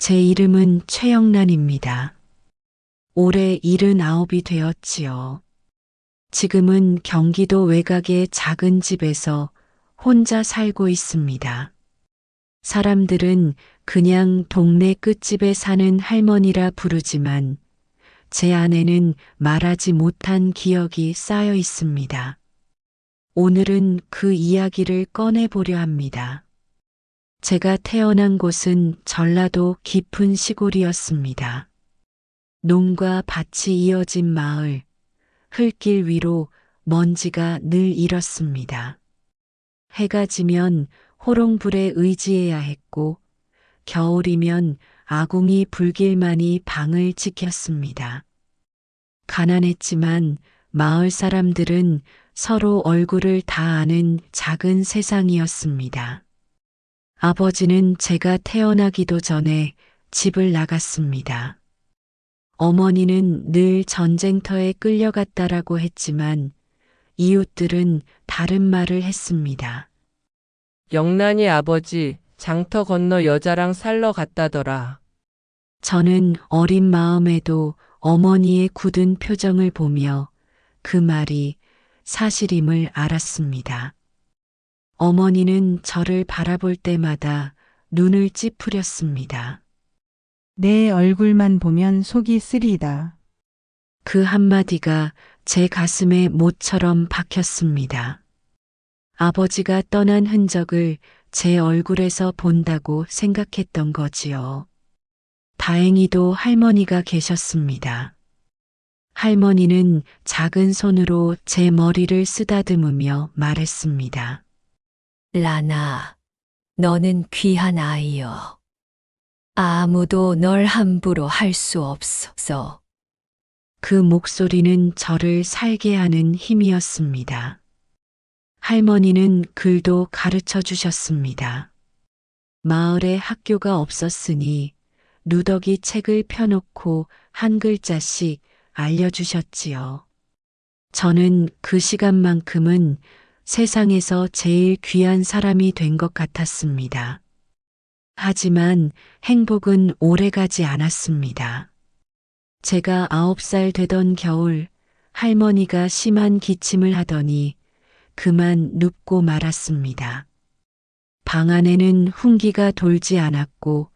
제 이름은 최영란입니다. 올해 79이 되었지요. 지금은 경기도 외곽의 작은 집에서 혼자 살고 있습니다. 사람들은 그냥 동네 끝집에 사는 할머니라 부르지만 제 안에는 말하지 못한 기억이 쌓여 있습니다. 오늘은 그 이야기를 꺼내보려 합니다. 제가 태어난 곳은 전라도 깊은 시골이었습니다. 농과 밭이 이어진 마을, 흙길 위로 먼지가 늘 일었습니다. 해가 지면 호롱불에 의지해야 했고, 겨울이면 아궁이 불길만이 방을 지켰습니다. 가난했지만 마을 사람들은 서로 얼굴을 다 아는 작은 세상이었습니다. 아버지는 제가 태어나기도 전에 집을 나갔습니다. 어머니는 늘 전쟁터에 끌려갔다라고 했지만 이웃들은 다른 말을 했습니다. 영란이 아버지 장터 건너 여자랑 살러 갔다더라. 저는 어린 마음에도 어머니의 굳은 표정을 보며 그 말이 사실임을 알았습니다. 어머니는 저를 바라볼 때마다 눈을 찌푸렸습니다. 내 얼굴만 보면 속이 쓰리다. 그 한마디가 제 가슴에 못처럼 박혔습니다. 아버지가 떠난 흔적을 제 얼굴에서 본다고 생각했던 거지요. 다행히도 할머니가 계셨습니다. 할머니는 작은 손으로 제 머리를 쓰다듬으며 말했습니다. 라나, 너는 귀한 아이여. 아무도 널 함부로 할 수 없어. 그 목소리는 저를 살게 하는 힘이었습니다. 할머니는 글도 가르쳐 주셨습니다. 마을에 학교가 없었으니 누더기 책을 펴놓고 한 글자씩 알려주셨지요. 저는 그 시간만큼은 세상에서 제일 귀한 사람이 된 것 같았습니다. 하지만 행복은 오래가지 않았습니다. 제가 9살 되던 겨울 할머니가 심한 기침을 하더니 그만 눕고 말았습니다. 방 안에는 훈기가 돌지 않았고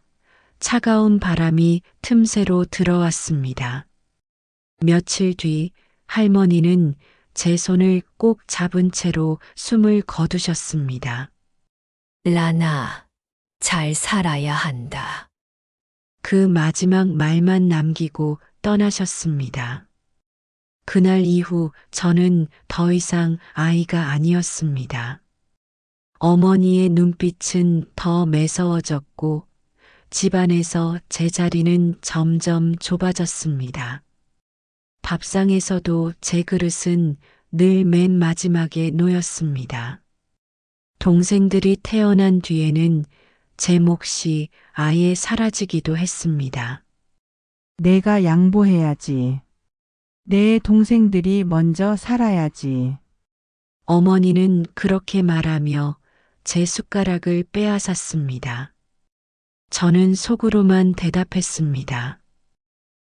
차가운 바람이 틈새로 들어왔습니다. 며칠 뒤 할머니는 제 손을 꼭 잡은 채로 숨을 거두셨습니다. 라나, 잘 살아야 한다. 그 마지막 말만 남기고 떠나셨습니다. 그날 이후 저는 더 이상 아이가 아니었습니다. 어머니의 눈빛은 더 매서워졌고 집안에서 제 자리는 점점 좁아졌습니다. 밥상에서도 제 그릇은 늘 맨 마지막에 놓였습니다. 동생들이 태어난 뒤에는 제 몫이 아예 사라지기도 했습니다. 내가 양보해야지. 내 동생들이 먼저 살아야지. 어머니는 그렇게 말하며 제 숟가락을 빼앗았습니다. 저는 속으로만 대답했습니다.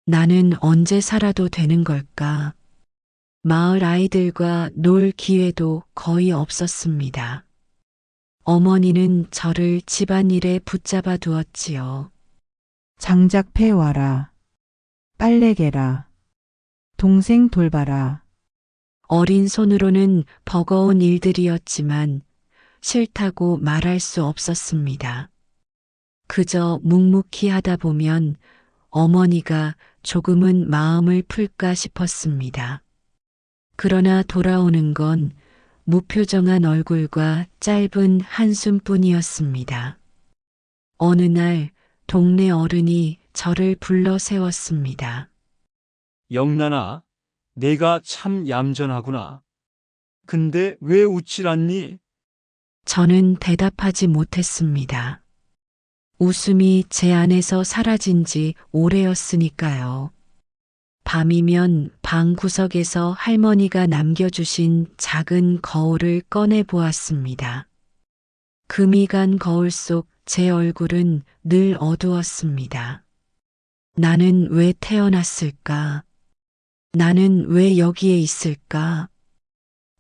나는 언제 살아도 되는 걸까? 마을 아이들과 놀 기회도 거의 없었습니다. 어머니는 저를 집안일에 붙잡아 두었지요. 장작 패와라. 빨래 개라. 동생 돌봐라. 어린 손으로는 버거운 일들이었지만 싫다고 말할 수 없었습니다. 그저 묵묵히 하다 보면 어머니가 조금은 마음을 풀까 싶었습니다. 그러나 돌아오는 건 무표정한 얼굴과 짧은 한숨뿐이었습니다. 어느 날 동네 어른이 저를 불러 세웠습니다. 영란아, 내가 참 얌전하구나. 근데 왜 웃질 않니? 저는 대답하지 못했습니다. 웃음이 제 안에서 사라진 지 오래였으니까요. 밤이면 방 구석에서 할머니가 남겨주신 작은 거울을 꺼내 보았습니다. 금이 간 거울 속 제 얼굴은 늘 어두웠습니다. 나는 왜 태어났을까? 나는 왜 여기에 있을까?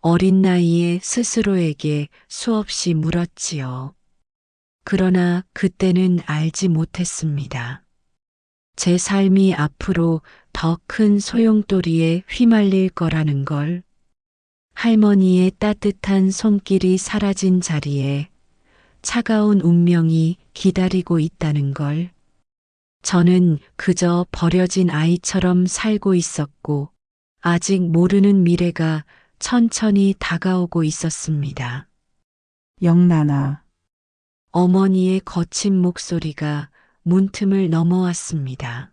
어린 나이에 스스로에게 수없이 물었지요. 그러나 그때는 알지 못했습니다. 제 삶이 앞으로 더 큰 소용돌이에 휘말릴 거라는 걸, 할머니의 따뜻한 손길이 사라진 자리에 차가운 운명이 기다리고 있다는 걸, 저는 그저 버려진 아이처럼 살고 있었고, 아직 모르는 미래가 천천히 다가오고 있었습니다. 영란아, 어머니의 거친 목소리가 문틈을 넘어왔습니다.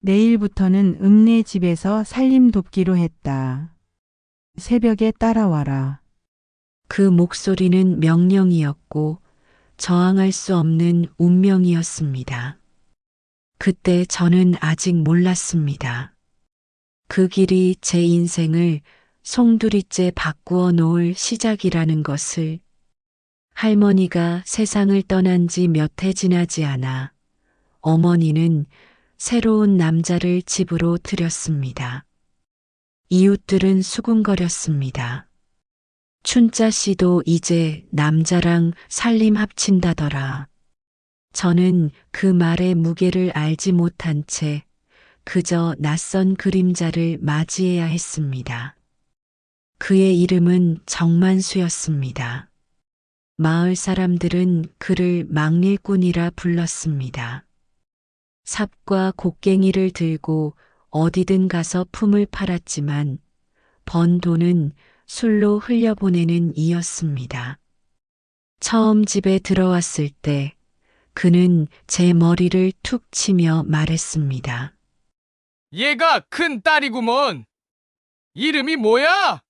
내일부터는 읍내 집에서 살림 돕기로 했다. 새벽에 따라와라. 그 목소리는 명령이었고 저항할 수 없는 운명이었습니다. 그때 저는 아직 몰랐습니다. 그 길이 제 인생을 송두리째 바꾸어 놓을 시작이라는 것을. 할머니가 세상을 떠난 지 몇 해 지나지 않아 어머니는 새로운 남자를 집으로 들였습니다. 이웃들은 수군거렸습니다. 춘자 씨도 이제 남자랑 살림 합친다더라. 저는 그 말의 무게를 알지 못한 채 그저 낯선 그림자를 맞이해야 했습니다. 그의 이름은 정만수였습니다. 마을 사람들은 그를 망릴꾼이라 불렀습니다. 삽과 곡괭이를 들고 어디든 가서 품을 팔았지만 번 돈은 술로 흘려보내는 이였습니다. 처음 집에 들어왔을 때 그는 제 머리를 툭 치며 말했습니다. 얘가 큰 딸이구먼. 이름이 뭐야?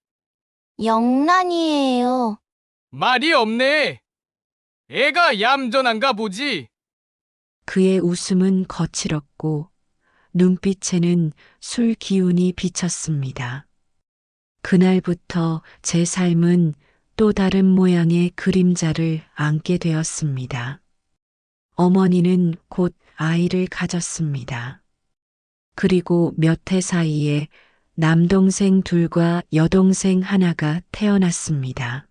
영란이에요. 말이 없네. 애가 얌전한가 보지. 그의 웃음은 거칠었고 눈빛에는 술 기운이 비쳤습니다. 그날부터 제 삶은 또 다른 모양의 그림자를 안게 되었습니다. 어머니는 곧 아이를 가졌습니다. 그리고 몇 해 사이에 남동생 둘과 여동생 하나가 태어났습니다.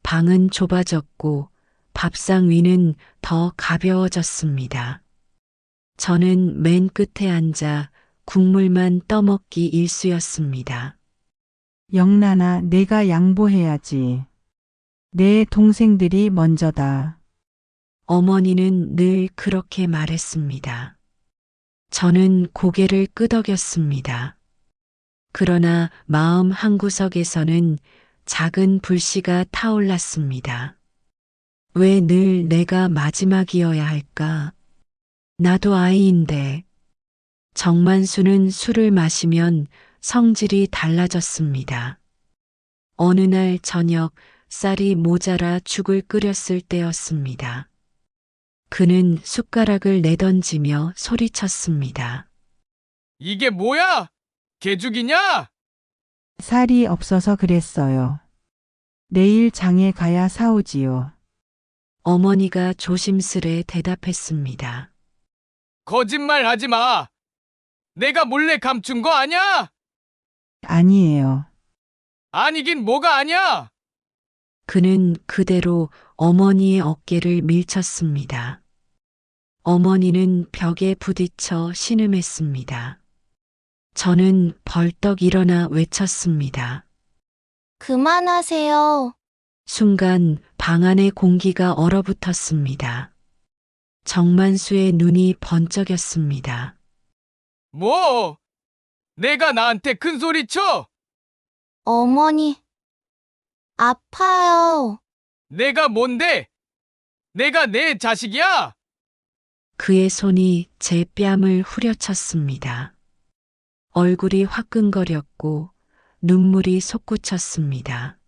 방은 좁아졌고 밥상 위는 더 가벼워졌습니다. 저는 맨 끝에 앉아 국물만 떠먹기 일쑤였습니다. 영란아, 내가 양보해야지. 내 동생들이 먼저다. 어머니는 늘 그렇게 말했습니다. 저는 고개를 끄덕였습니다. 그러나 마음 한구석에서는 작은 불씨가 타올랐습니다. 왜 늘 내가 마지막이어야 할까? 나도 아이인데. 정만수는 술을 마시면 성질이 달라졌습니다. 어느 날 저녁 쌀이 모자라 죽을 끓였을 때였습니다. 그는 숟가락을 내던지며 소리쳤습니다. 이게 뭐야? 개죽이냐? 쌀이 없어서 그랬어요. 내일 장에 가야 사오지요. 어머니가 조심스레 대답했습니다. 거짓말 하지 마. 내가 몰래 감춘 거 아냐? 아니에요. 아니긴 뭐가 아냐? 그는 그대로 어머니의 어깨를 밀쳤습니다. 어머니는 벽에 부딪혀 신음했습니다. 저는 벌떡 일어나 외쳤습니다. 그만하세요. 순간 방 안의 공기가 얼어붙었습니다. 정만수의 눈이 번쩍였습니다. 뭐? 내가 나한테 큰 소리 쳐? 어머니, 아파요. 내가 뭔데? 내가 내 자식이야? 그의 손이 제 뺨을 후려쳤습니다. 얼굴이 화끈거렸고 눈물이 솟구쳤습니다.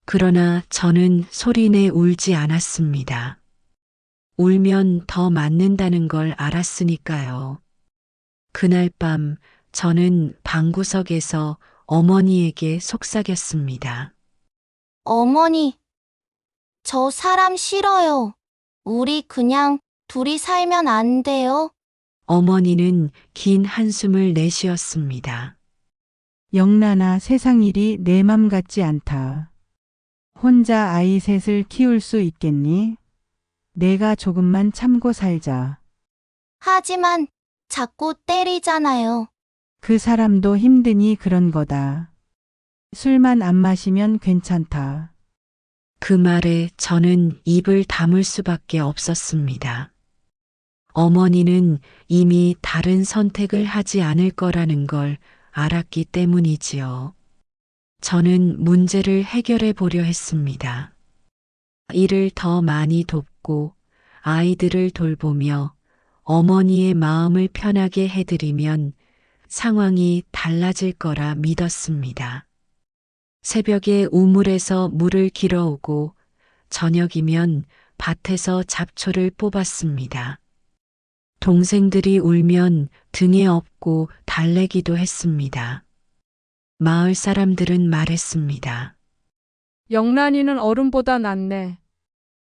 그러나 저는 소리내 울지 않았습니다. 울면 더 맞는다는 걸 알았으니까요. 그날 밤 저는 방구석에서 어머니에게 속삭였습니다. 어머니, 저 사람 싫어요. 우리 그냥 둘이 살면 안 돼요? 어머니는 긴 한숨을 내쉬었습니다. 영란아, 세상 일이 내 맘 같지 않다. 혼자 아이 셋을 키울 수 있겠니? 내가 조금만 참고 살자. 하지만 자꾸 때리잖아요. 그 사람도 힘드니 그런 거다. 술만 안 마시면 괜찮다. 그 말에 저는 입을 다물 수밖에 없었습니다. 어머니는 이미 다른 선택을 하지 않을 거라는 걸 알았기 때문이지요. 저는 문제를 해결해 보려 했습니다. 일을 더 많이 돕고 아이들을 돌보며 어머니의 마음을 편하게 해드리면 상황이 달라질 거라 믿었습니다. 새벽에 우물에서 물을 길어오고 저녁이면 밭에서 잡초를 뽑았습니다. 동생들이 울면 등에 업고 달래기도 했습니다. 마을 사람들은 말했습니다. 영란이는 어른보다 낫네.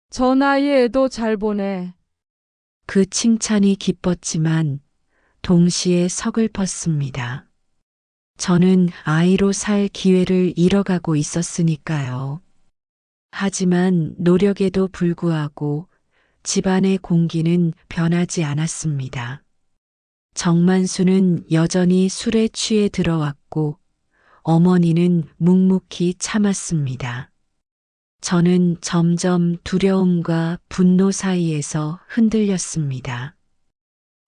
저 나이에 애도 잘 보네. 그 칭찬이 기뻤지만 동시에 서글펐습니다. 저는 아이로 살 기회를 잃어가고 있었으니까요. 하지만 노력에도 불구하고 집안의 공기는 변하지 않았습니다. 정만수는 여전히 술에 취해 들어왔고 어머니는 묵묵히 참았습니다. 저는 점점 두려움과 분노 사이에서 흔들렸습니다.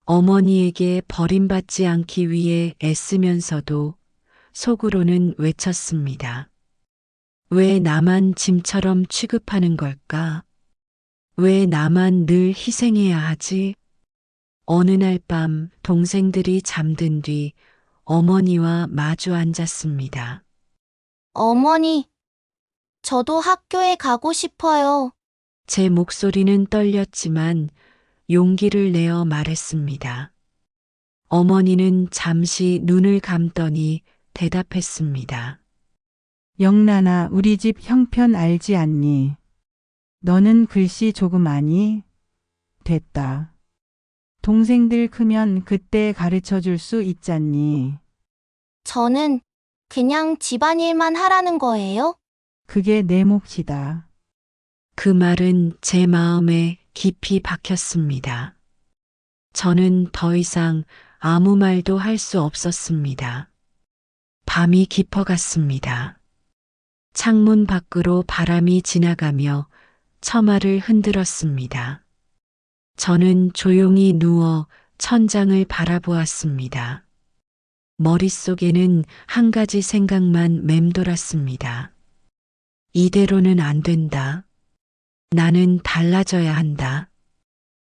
어머니에게 버림받지 않기 위해 애쓰면서도 속으로는 외쳤습니다. 왜 나만 짐처럼 취급하는 걸까? 왜 나만 늘 희생해야 하지? 어느 날 밤 동생들이 잠든 뒤 어머니와 마주 앉았습니다. 어머니, 저도 학교에 가고 싶어요. 제 목소리는 떨렸지만 용기를 내어 말했습니다. 어머니는 잠시 눈을 감더니 대답했습니다. 영란아, 우리 집 형편 알지 않니? 너는 글씨 조금 아니? 됐다. 동생들 크면 그때 가르쳐 줄 수 있잖니. 저는 그냥 집안일만 하라는 거예요? 그게 내 몫이다. 그 말은 제 마음에 깊이 박혔습니다. 저는 더 이상 아무 말도 할 수 없었습니다. 밤이 깊어갔습니다. 창문 밖으로 바람이 지나가며 처마를 흔들었습니다. 저는 조용히 누워 천장을 바라보았습니다. 머릿속에는 한 가지 생각만 맴돌았습니다. 이대로는 안 된다. 나는 달라져야 한다.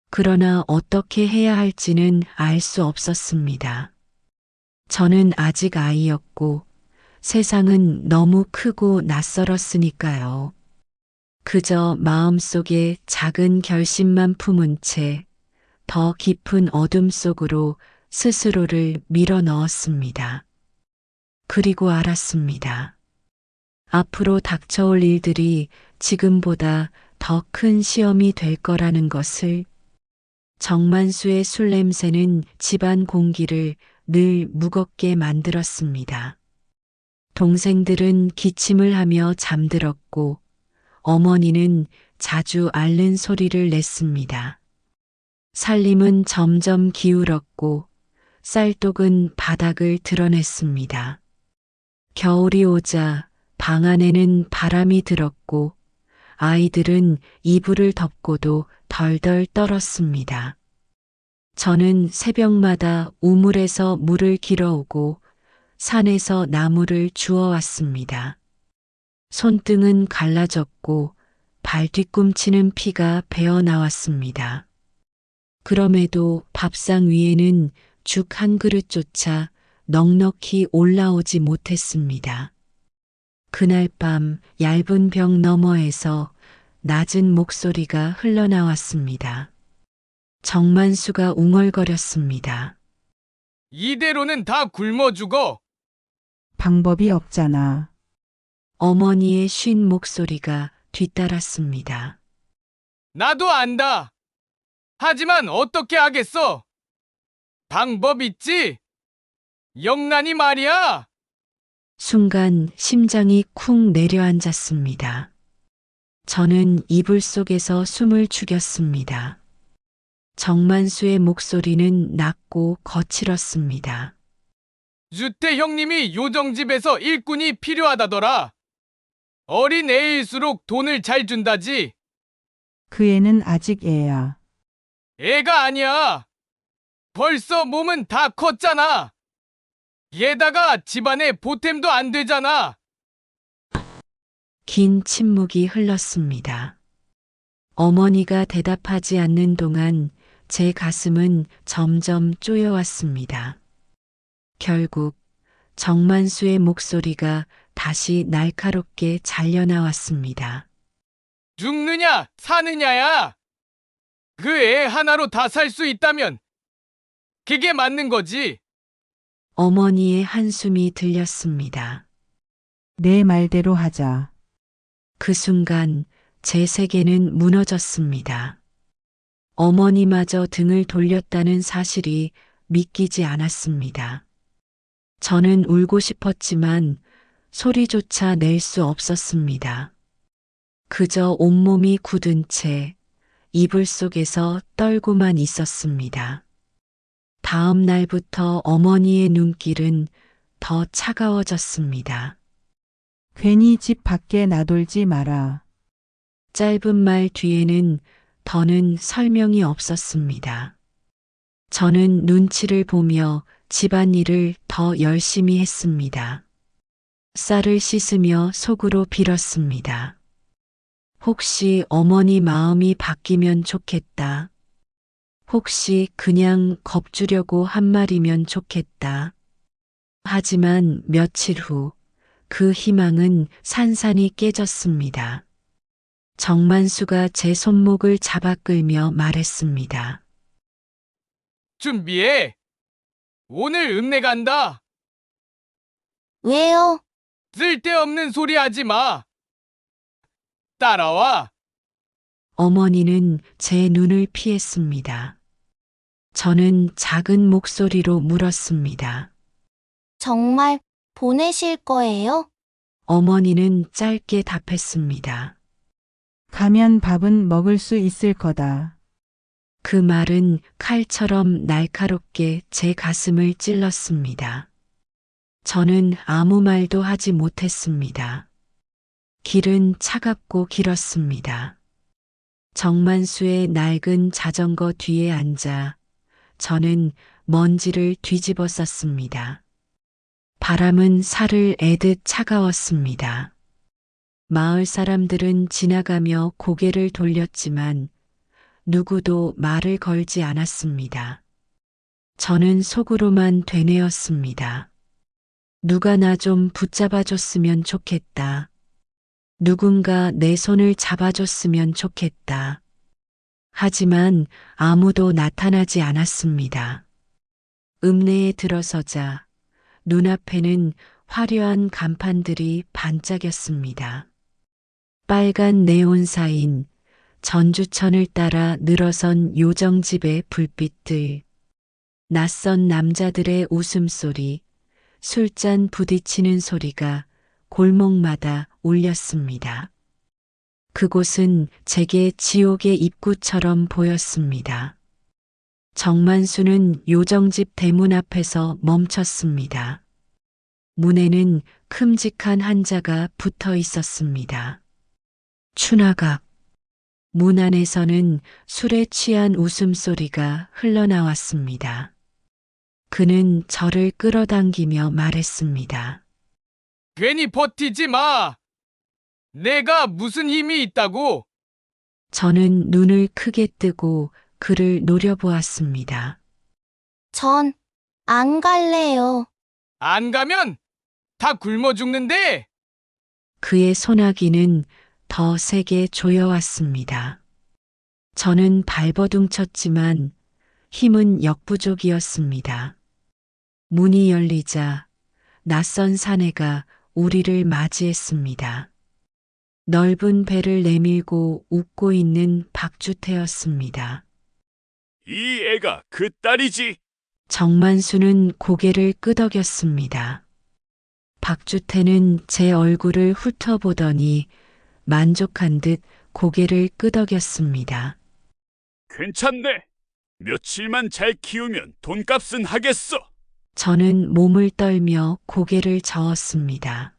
그러나 어떻게 해야 할지는 알 수 없었습니다. 저는 아직 아이였고 세상은 너무 크고 낯설었으니까요. 그저 마음속에 작은 결심만 품은 채 더 깊은 어둠 속으로 스스로를 밀어 넣었습니다. 그리고 알았습니다. 앞으로 닥쳐올 일들이 지금보다 더 큰 시험이 될 거라는 것을. 정만수의 술 냄새는 집안 공기를 늘 무겁게 만들었습니다. 동생들은 기침을 하며 잠들었고 어머니는 자주 앓는 소리를 냈습니다. 살림은 점점 기울었고 쌀독은 바닥을 드러냈습니다. 겨울이 오자 방 안에는 바람이 들었고 아이들은 이불을 덮고도 덜덜 떨었습니다. 저는 새벽마다 우물에서 물을 길어오고 산에서 나무를 주워왔습니다. 손등은 갈라졌고 발 뒤꿈치는 피가 배어 나왔습니다. 그럼에도 밥상 위에는 죽 한 그릇조차 넉넉히 올라오지 못했습니다. 그날 밤 얇은 벽 너머에서 낮은 목소리가 흘러나왔습니다. 정만수가 웅얼거렸습니다. 이대로는 다 굶어 죽어. 방법이 없잖아. 어머니의 쉰 목소리가 뒤따랐습니다. 나도 안다. 하지만 어떻게 하겠어? 방법 있지? 영란이 말이야. 순간 심장이 쿵 내려앉았습니다. 저는 이불 속에서 숨을 죽였습니다. 정만수의 목소리는 낮고 거칠었습니다. 주태 형님이 요정집에서 일꾼이 필요하다더라. 어린 애일수록 돈을 잘 준다지. 그 애는 아직 애야. 애가 아니야. 벌써 몸은 다 컸잖아. 게다가 집안에 보탬도 안 되잖아. 긴 침묵이 흘렀습니다. 어머니가 대답하지 않는 동안 제 가슴은 점점 쪼여왔습니다. 결국 정만수의 목소리가 다시 날카롭게 잘려나왔습니다. 죽느냐 사느냐야. 그 애 하나로 다 살 수 있다면 그게 맞는 거지. 어머니의 한숨이 들렸습니다. 내 말대로 하자. 그 순간 제 세계는 무너졌습니다. 어머니마저 등을 돌렸다는 사실이 믿기지 않았습니다. 저는 울고 싶었지만 소리조차 낼 수 없었습니다. 그저 온몸이 굳은 채 이불 속에서 떨고만 있었습니다. 다음 날부터 어머니의 눈길은 더 차가워졌습니다. 괜히 집 밖에 나돌지 마라. 짧은 말 뒤에는 더는 설명이 없었습니다. 저는 눈치를 보며 집안일을 더 열심히 했습니다. 쌀을 씻으며 속으로 빌었습니다. 혹시 어머니 마음이 바뀌면 좋겠다. 혹시 그냥 겁주려고 한 말이면 좋겠다. 하지만 며칠 후 그 희망은 산산이 깨졌습니다. 정만수가 제 손목을 잡아 끌며 말했습니다. 준비해. 오늘 읍내 간다. 왜요? 쓸데없는 소리 하지 마. 따라와. 어머니는 제 눈을 피했습니다. 저는 작은 목소리로 물었습니다. 정말 보내실 거예요? 어머니는 짧게 답했습니다. 가면 밥은 먹을 수 있을 거다. 그 말은 칼처럼 날카롭게 제 가슴을 찔렀습니다. 저는 아무 말도 하지 못했습니다. 길은 차갑고 길었습니다. 정만수의 낡은 자전거 뒤에 앉아 저는 먼지를 뒤집어 썼습니다. 바람은 살을 애듯 차가웠습니다. 마을 사람들은 지나가며 고개를 돌렸지만 누구도 말을 걸지 않았습니다. 저는 속으로만 되뇌었습니다. 누가 나 좀 붙잡아줬으면 좋겠다. 누군가 내 손을 잡아줬으면 좋겠다. 하지만 아무도 나타나지 않았습니다. 읍내에 들어서자 눈앞에는 화려한 간판들이 반짝였습니다. 빨간 네온사인, 전주천을 따라 늘어선 요정집의 불빛들, 낯선 남자들의 웃음소리, 술잔 부딪히는 소리가 골목마다 울렸습니다. 그곳은 제게 지옥의 입구처럼 보였습니다. 정만수는 요정집 대문 앞에서 멈췄습니다. 문에는 큼직한 한자가 붙어 있었습니다. 추나각. 문 안에서는 술에 취한 웃음소리가 흘러나왔습니다. 그는 저를 끌어당기며 말했습니다. 괜히 버티지 마. 내가 무슨 힘이 있다고? 저는 눈을 크게 뜨고 그를 노려보았습니다. 전 안 갈래요. 안 가면 다 굶어 죽는데. 그의 소나기는 더 세게 조여왔습니다. 저는 발버둥쳤지만 힘은 역부족이었습니다. 문이 열리자 낯선 사내가 우리를 맞이했습니다. 넓은 배를 내밀고 웃고 있는 박주태였습니다. 이 애가 그 딸이지. 정만수는 고개를 끄덕였습니다. 박주태는 제 얼굴을 훑어보더니 만족한 듯 고개를 끄덕였습니다. 괜찮네. 며칠만 잘 키우면 돈값은 하겠어. 저는 몸을 떨며 고개를 저었습니다.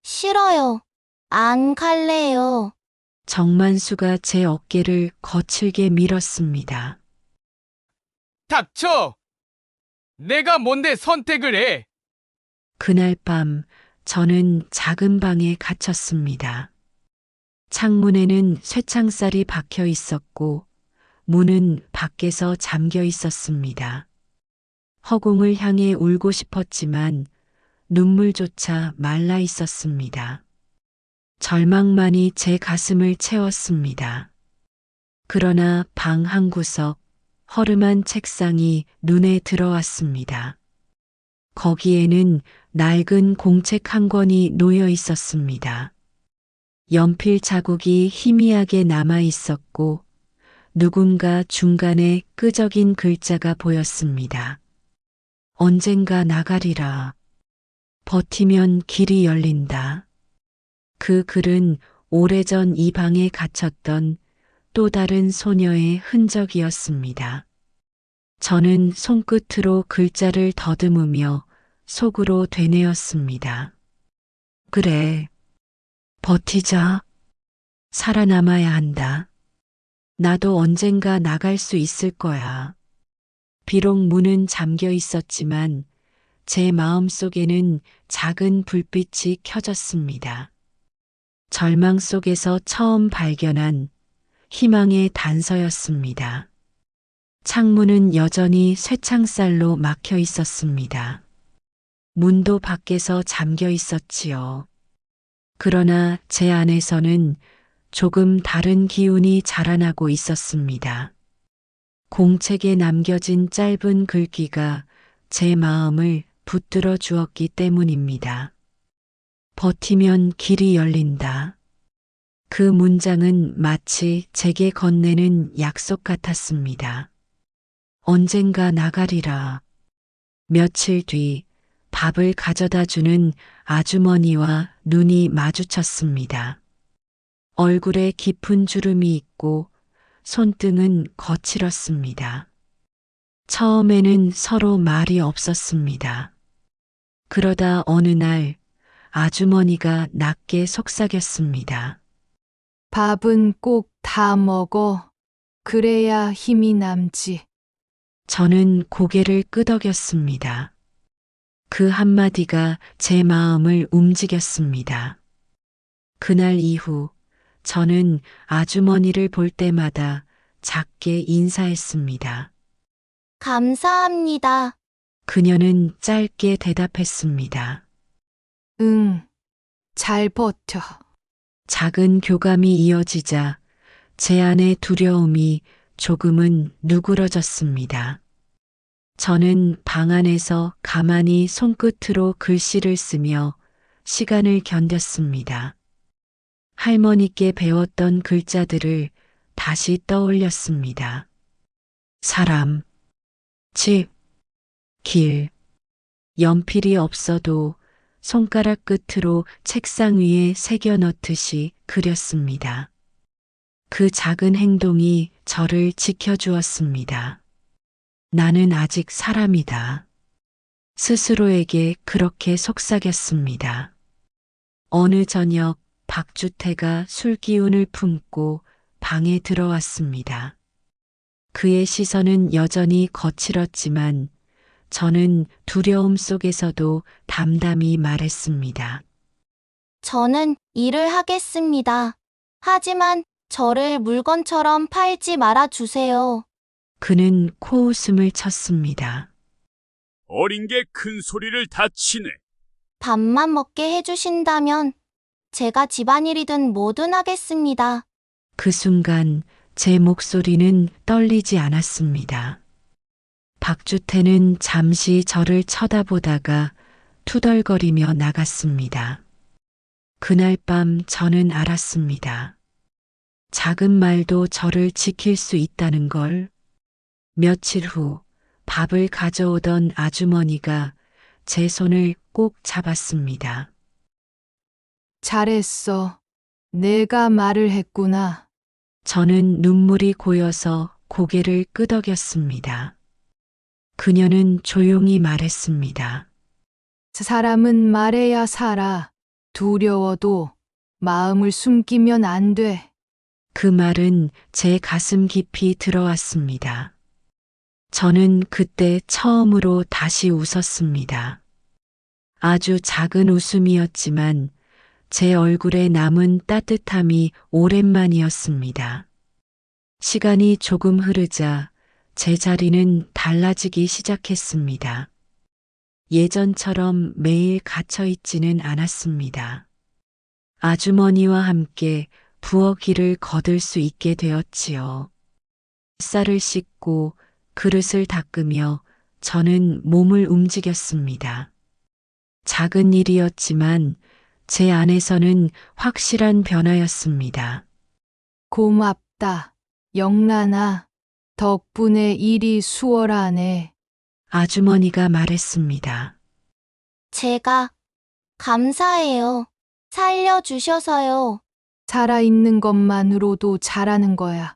싫어요. 안 갈래요. 정만수가 제 어깨를 거칠게 밀었습니다. 닥쳐! 내가 뭔데 선택을 해? 그날 밤 저는 작은 방에 갇혔습니다. 창문에는 쇠창살이 박혀 있었고 문은 밖에서 잠겨 있었습니다. 허공을 향해 울고 싶었지만 눈물조차 말라 있었습니다. 절망만이 제 가슴을 채웠습니다. 그러나 방 한 구석, 허름한 책상이 눈에 들어왔습니다. 거기에는 낡은 공책 한 권이 놓여 있었습니다. 연필 자국이 희미하게 남아 있었고 누군가 중간에 끄적인 글자가 보였습니다. 언젠가 나가리라. 버티면 길이 열린다. 그 글은 오래전 이 방에 갇혔던 또 다른 소녀의 흔적이었습니다. 저는 손끝으로 글자를 더듬으며 속으로 되뇌었습니다. 그래. 버티자. 살아남아야 한다. 나도 언젠가 나갈 수 있을 거야. 비록 문은 잠겨 있었지만 제 마음속에는 작은 불빛이 켜졌습니다. 절망 속에서 처음 발견한 희망의 단서였습니다. 창문은 여전히 쇠창살로 막혀 있었습니다. 문도 밖에서 잠겨 있었지요. 그러나 제 안에서는 조금 다른 기운이 자라나고 있었습니다. 공책에 남겨진 짧은 글귀가 제 마음을 붙들어 주었기 때문입니다. 버티면 길이 열린다. 그 문장은 마치 제게 건네는 약속 같았습니다. 언젠가 나가리라. 며칠 뒤 밥을 가져다 주는 아주머니와 눈이 마주쳤습니다. 얼굴에 깊은 주름이 있고 손등은 거칠었습니다. 처음에는 서로 말이 없었습니다. 그러다 어느 날 아주머니가 낮게 속삭였습니다. 밥은 꼭 다 먹어. 그래야 힘이 남지. 저는 고개를 끄덕였습니다. 그 한마디가 제 마음을 움직였습니다. 그날 이후 저는 아주머니를 볼 때마다 작게 인사했습니다. 감사합니다. 그녀는 짧게 대답했습니다. 응, 잘 버텨. 작은 교감이 이어지자 제 안의 두려움이 조금은 누그러졌습니다. 저는 방 안에서 가만히 손끝으로 글씨를 쓰며 시간을 견뎠습니다. 할머니께 배웠던 글자들을 다시 떠올렸습니다. 사람, 집, 길. 연필이 없어도 손가락 끝으로 책상 위에 새겨 넣듯이 그렸습니다. 그 작은 행동이 저를 지켜주었습니다. 나는 아직 사람이다. 스스로에게 그렇게 속삭였습니다. 어느 저녁 박주태가 술 기운을 품고 방에 들어왔습니다. 그의 시선은 여전히 거칠었지만 저는 두려움 속에서도 담담히 말했습니다. 저는 일을 하겠습니다. 하지만 저를 물건처럼 팔지 말아 주세요. 그는 코웃음을 쳤습니다. 어린 게 큰 소리를 다 치네. 밥만 먹게 해주신다면 제가 집안일이든 뭐든 하겠습니다. 그 순간 제 목소리는 떨리지 않았습니다. 박주태는 잠시 저를 쳐다보다가 투덜거리며 나갔습니다. 그날 밤 저는 알았습니다. 작은 말도 저를 지킬 수 있다는 걸. 며칠 후 밥을 가져오던 아주머니가 제 손을 꼭 잡았습니다. 잘했어. 내가 말을 했구나. 저는 눈물이 고여서 고개를 끄덕였습니다. 그녀는 조용히 말했습니다. 사람은 말해야 살아. 두려워도 마음을 숨기면 안 돼. 그 말은 제 가슴 깊이 들어왔습니다. 저는 그때 처음으로 다시 웃었습니다. 아주 작은 웃음이었지만 제 얼굴에 남은 따뜻함이 오랜만이었습니다. 시간이 조금 흐르자 제 자리는 달라지기 시작했습니다. 예전처럼 매일 갇혀 있지는 않았습니다. 아주머니와 함께 부엌일을 거들 수 있게 되었지요. 쌀을 씻고 그릇을 닦으며 저는 몸을 움직였습니다. 작은 일이었지만 제 안에서는 확실한 변화였습니다. 고맙다. 영란아. 덕분에 일이 수월하네. 아주머니가 말했습니다. 제가 감사해요. 살려주셔서요. 살아있는 것만으로도 잘하는 거야.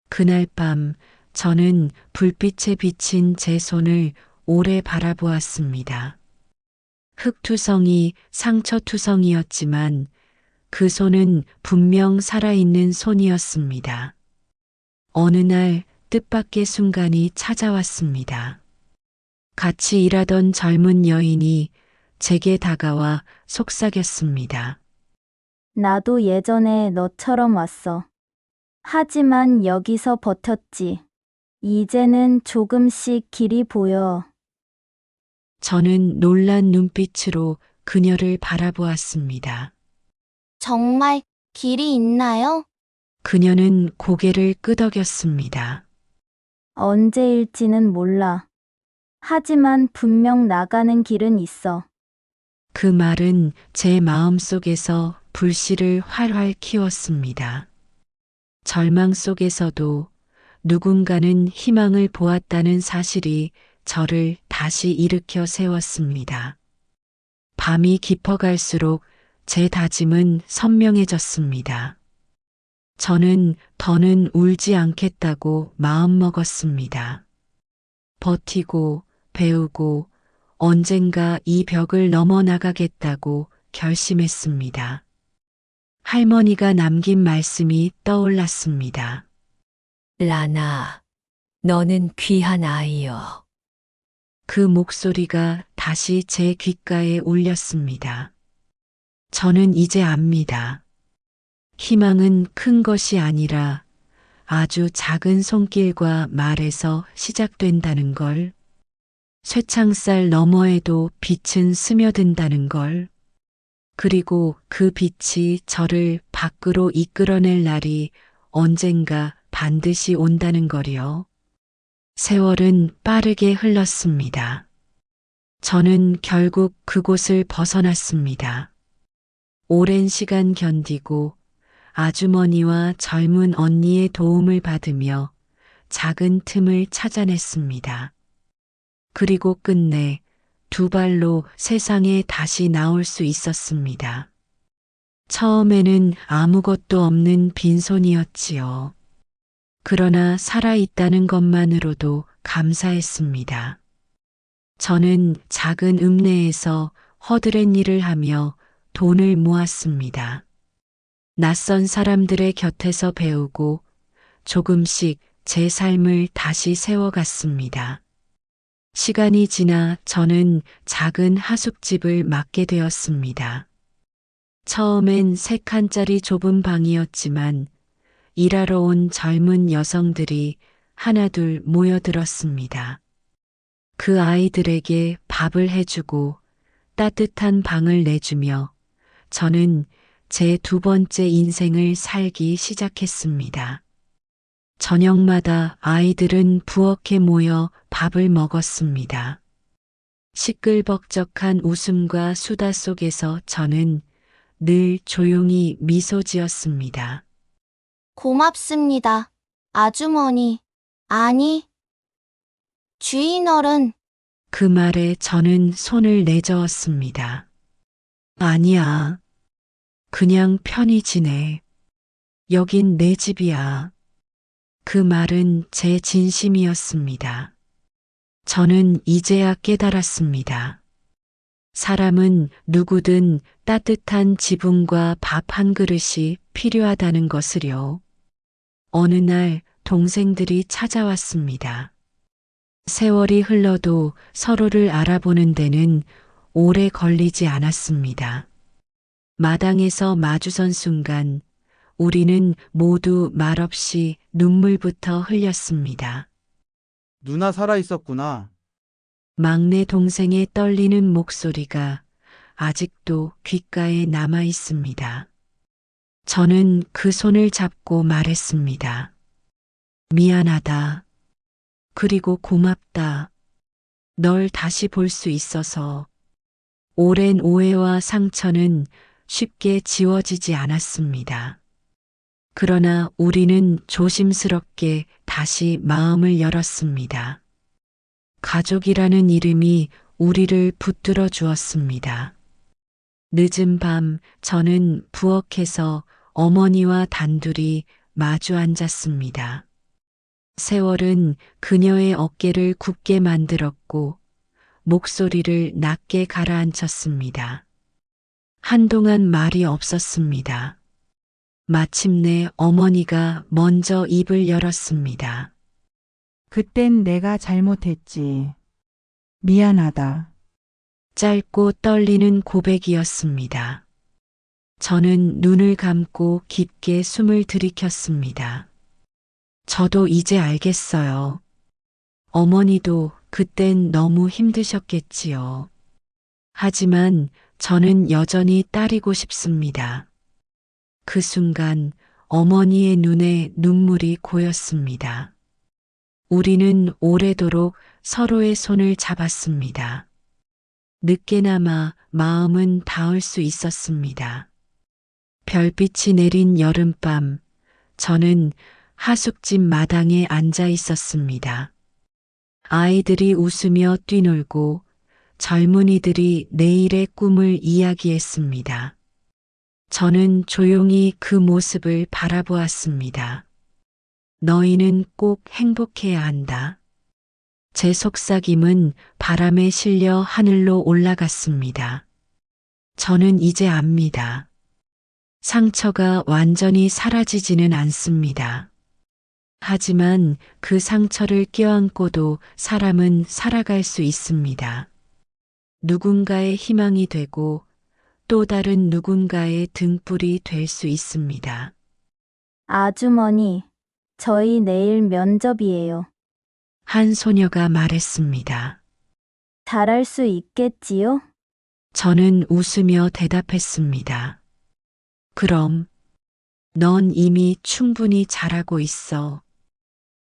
그날 밤 저는 불빛에 비친 제 손을 오래 바라보았습니다. 흙투성이 상처투성이었지만 그 손은 분명 살아있는 손이었습니다. 어느 날 뜻밖의 순간이 찾아왔습니다. 같이 일하던 젊은 여인이 제게 다가와 속삭였습니다. 나도 예전에 너처럼 왔어. 하지만 여기서 버텼지. 이제는 조금씩 길이 보여. 저는 놀란 눈빛으로 그녀를 바라보았습니다. 정말 길이 있나요? 그녀는 고개를 끄덕였습니다. 언제일지는 몰라. 하지만 분명 나가는 길은 있어. 그 말은 제 마음속에서 불씨를 활활 키웠습니다. 절망 속에서도 누군가는 희망을 보았다는 사실이 저를 다시 일으켜 세웠습니다. 밤이 깊어갈수록 제 다짐은 선명해졌습니다. 저는 더는 울지 않겠다고 마음먹었습니다. 버티고 배우고 언젠가 이 벽을 넘어나가겠다고 결심했습니다. 할머니가 남긴 말씀이 떠올랐습니다. 라나, 너는 귀한 아이여. 그 목소리가 다시 제 귓가에 울렸습니다. 저는 이제 압니다. 희망은 큰 것이 아니라 아주 작은 손길과 말에서 시작된다는 걸, 쇠창살 너머에도 빛은 스며든다는 걸, 그리고 그 빛이 저를 밖으로 이끌어낼 날이 언젠가 반드시 온다는 걸요. 세월은 빠르게 흘렀습니다. 저는 결국 그곳을 벗어났습니다. 오랜 시간 견디고 아주머니와 젊은 언니의 도움을 받으며 작은 틈을 찾아냈습니다. 그리고 끝내 두 발로 세상에 다시 나올 수 있었습니다. 처음에는 아무것도 없는 빈손이었지요. 그러나 살아있다는 것만으로도 감사했습니다. 저는 작은 읍내에서 허드렛 일을 하며 돈을 모았습니다. 낯선 사람들의 곁에서 배우고 조금씩 제 삶을 다시 세워갔습니다. 시간이 지나 저는 작은 하숙집을 맡게 되었습니다. 처음엔 3칸짜리 좁은 방이었지만 일하러 온 젊은 여성들이 하나둘 모여들었습니다. 그 아이들에게 밥을 해주고 따뜻한 방을 내주며 저는 제 2번째 인생을 살기 시작했습니다. 저녁마다 아이들은 부엌에 모여 밥을 먹었습니다. 시끌벅적한 웃음과 수다 속에서 저는 늘 조용히 미소 지었습니다. 고맙습니다. 아주머니. 아니, 주인어른. 그 말에 저는 손을 내저었습니다. 아니야. 그냥 편히 지내. 여긴 내 집이야. 그 말은 제 진심이었습니다. 저는 이제야 깨달았습니다. 사람은 누구든 따뜻한 지붕과 밥 한 그릇이 필요하다는 것을요. 어느 날 동생들이 찾아왔습니다. 세월이 흘러도 서로를 알아보는 데는 오래 걸리지 않았습니다. 마당에서 마주선 순간 우리는 모두 말없이 눈물부터 흘렸습니다. 누나 살아 있었구나. 막내 동생의 떨리는 목소리가 아직도 귓가에 남아 있습니다. 저는 그 손을 잡고 말했습니다. 미안하다. 그리고 고맙다. 널 다시 볼 수 있어서. 오랜 오해와 상처는 쉽게 지워지지 않았습니다. 그러나 우리는 조심스럽게 다시 마음을 열었습니다. 가족이라는 이름이 우리를 붙들어 주었습니다. 늦은 밤 저는 부엌에서 어머니와 단둘이 마주 앉았습니다. 세월은 그녀의 어깨를 굳게 만들었고 목소리를 낮게 가라앉혔습니다. 한동안 말이 없었습니다. 마침내 어머니가 먼저 입을 열었습니다. 그땐 내가 잘못했지. 미안하다. 짧고 떨리는 고백이었습니다. 저는 눈을 감고 깊게 숨을 들이켰습니다. 저도 이제 알겠어요. 어머니도 그땐 너무 힘드셨겠지요. 하지만 저는 여전히 딸이고 싶습니다. 그 순간 어머니의 눈에 눈물이 고였습니다. 우리는 오래도록 서로의 손을 잡았습니다. 늦게나마 마음은 닿을 수 있었습니다. 별빛이 내린 여름밤, 저는 하숙집 마당에 앉아 있었습니다. 아이들이 웃으며 뛰놀고 젊은이들이 내일의 꿈을 이야기했습니다. 저는 조용히 그 모습을 바라보았습니다. 너희는 꼭 행복해야 한다. 제 속삭임은 바람에 실려 하늘로 올라갔습니다. 저는 이제 압니다. 상처가 완전히 사라지지는 않습니다. 하지만 그 상처를 껴안고도 사람은 살아갈 수 있습니다. 누군가의 희망이 되고 또 다른 누군가의 등불이 될 수 있습니다. 아주머니, 저희 내일 면접이에요. 한 소녀가 말했습니다. 잘할 수 있겠지요? 저는 웃으며 대답했습니다. 그럼, 넌 이미 충분히 잘하고 있어.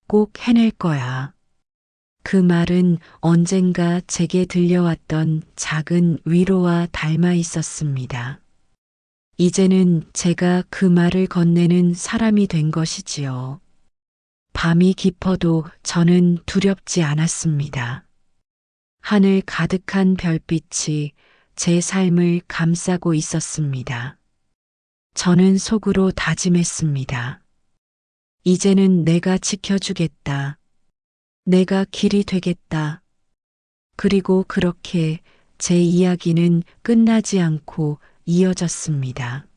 꼭 해낼 거야. 그 말은 언젠가 제게 들려왔던 작은 위로와 닮아 있었습니다. 이제는 제가 그 말을 건네는 사람이 된 것이지요. 밤이 깊어도 저는 두렵지 않았습니다. 하늘 가득한 별빛이 제 삶을 감싸고 있었습니다. 저는 속으로 다짐했습니다. 이제는 내가 지켜주겠다. 내가 길이 되겠다. 그리고 그렇게 제 이야기는 끝나지 않고 이어졌습니다.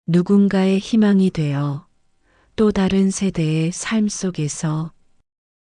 누군가의 희망이 되어 또 다른 세대의 삶 속에서